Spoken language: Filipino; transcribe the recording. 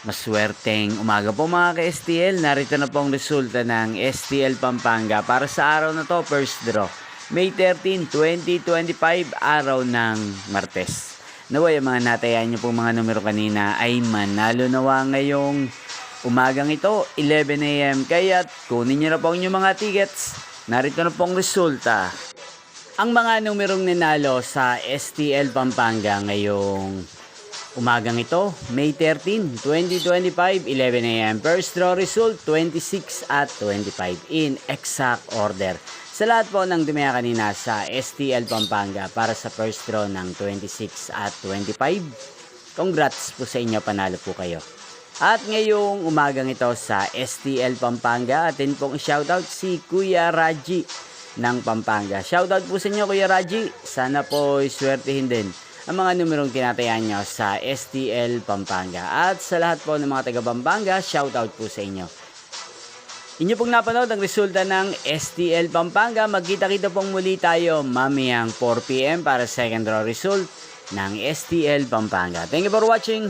Maswerteng umaga po mga ka-STL. Narito na po ang resulta ng STL Pampanga para sa araw na to, first draw. May 13, 2025, araw ng Martes. Naway ang mga natayan nyo pong mga numero kanina ay manalo nawa ngayong umagang ito, 11 AM. Kaya't kunin nyo na po ang inyong mga tickets. Narito na po ang resulta. Ang mga numerong nanalo sa STL Pampanga ngayong umagang ito, May 13, 2025, 11 AM. First draw result, 26 at 25 in exact order. Sa lahat po ng dumaya kanina sa STL Pampanga para sa first draw ng 26 at 25, congrats po sa inyo, panalo po kayo. At ngayong umagang ito sa STL Pampanga, atin pong shoutout si Kuya Raji ng Pampanga. Shoutout po sa inyo, Kuya Raji. Sana po swertihin din ang mga numerong tinatayan nyo sa STL Pampanga. At sa lahat po ng mga taga Pampanga, shoutout po sa inyo. Inyo pong napanood ang resulta ng STL Pampanga. Magkita-kita pong muli tayo mamayang 4 PM para second draw result ng STL Pampanga. Thank you for watching.